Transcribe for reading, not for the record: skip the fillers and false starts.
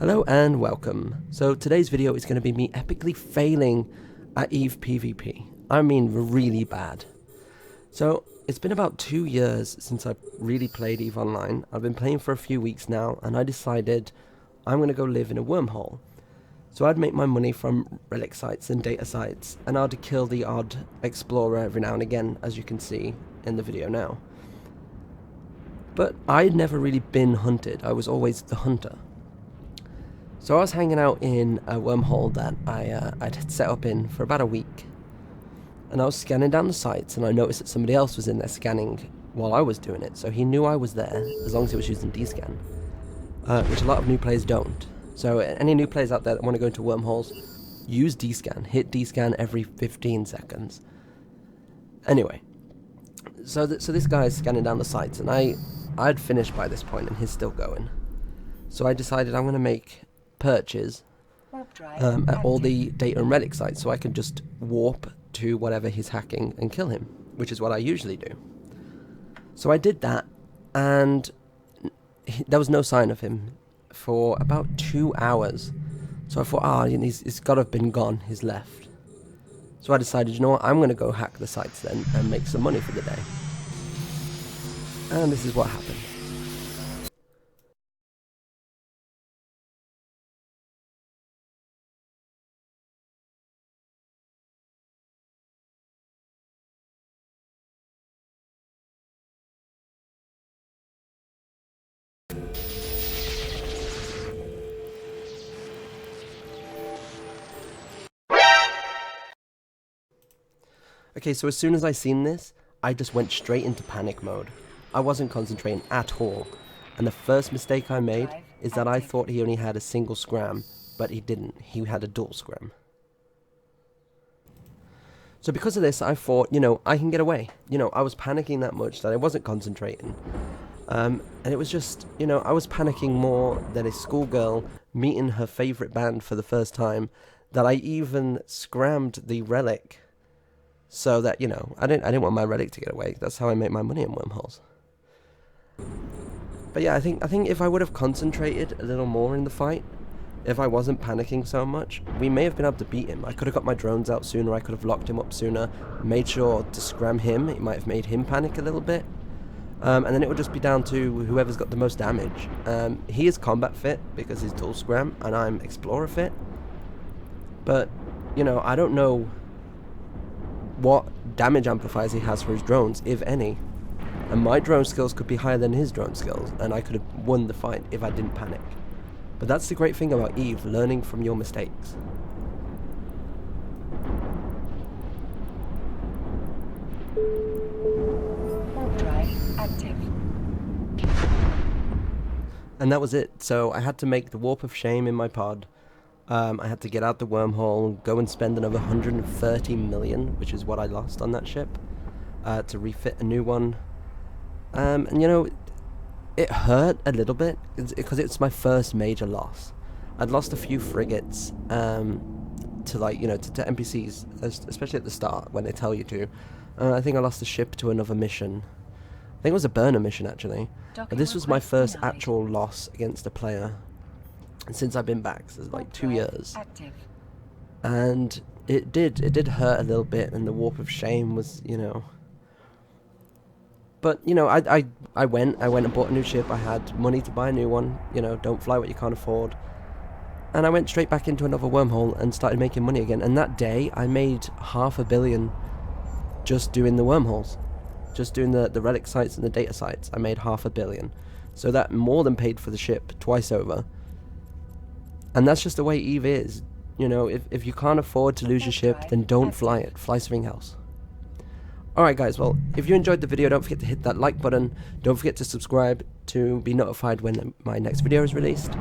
Hello and welcome. So today's video is going to be me epically failing at EVE PvP. I mean really bad. So it's been about 2 years since I've really played EVE Online. I've been playing for a few weeks now and I decided I'm going to go live in a wormhole. So I'd make my money from relic sites and data sites, and I'd kill the odd explorer every now and again, as you can see in the video now. But I'd never really been hunted, I was always the hunter. So I was hanging out in a wormhole that I'd set up in for about a week. And I was scanning down the sites and I noticed that somebody else was in there scanning while I was doing it. So he knew I was there as long as he was using D-scan, which a lot of new players don't. So any new players out there that want to go into wormholes, use D-scan. Hit D-scan every 15 seconds. Anyway, so this guy is scanning down the sites and I'd finished by this point and he's still going. So I decided I'm going to make perches at all the data and relic sites so I can just warp to whatever he's hacking and kill him, which is what I usually do. So I did that and there was no sign of him for about 2 hours. So I thought, he's got to have been gone, he's left. So I decided, you know what, I'm going to go hack the sites then and make some money for the day. And this is what happened. Okay, so as soon as I seen this, I just went straight into panic mode. I wasn't concentrating at all. And the first mistake I made is that I thought he only had a single scram, but he didn't. He had a dual scram. So because of this, I thought, I can get away. I was panicking that much that I wasn't concentrating. And it was just, I was panicking more than a schoolgirl meeting her favourite band for the first time, that I even scrammed the relic. So that, I didn't want my relic to get away. That's how I make my money in wormholes. But yeah, I think if I would have concentrated a little more in the fight, if I wasn't panicking so much, we may have been able to beat him. I could have got my drones out sooner, I could have locked him up sooner, made sure to scram him. It might have made him panic a little bit. And then it would just be down to whoever's got the most damage. He is combat fit because he's dual scram, and I'm explorer fit. But, I don't know what damage amplifiers he has for his drones, if any. And my drone skills could be higher than his drone skills, and I could have won the fight if I didn't panic. But that's the great thing about EVE, learning from your mistakes. Warp drive active. And that was it. So I had to make the warp of shame in my pod. I had to get out the wormhole, go and spend another 130 million, which is what I lost on that ship, to refit a new one. And it hurt a little bit because it's my first major loss. I'd lost a few frigates to NPCs, especially at the start when they tell you to. I think I lost the ship to another mission. I think it was a burner mission actually. But this was my first actual loss against a player since I've been back, so it's like 2 years. And it did hurt a little bit, and the warp of shame was, But, I went and bought a new ship. I had money to buy a new one. Don't fly what you can't afford. And I went straight back into another wormhole and started making money again. And that day, I made $500 million just doing the wormholes. Just doing the relic sites and the data sites. I made $500 million. So that more than paid for the ship twice over. And that's just the way EVE is. If you can't afford to lose your ship, then don't fly it. Fly something else. Alright guys, well, if you enjoyed the video, don't forget to hit that like button. Don't forget to subscribe to be notified when my next video is released.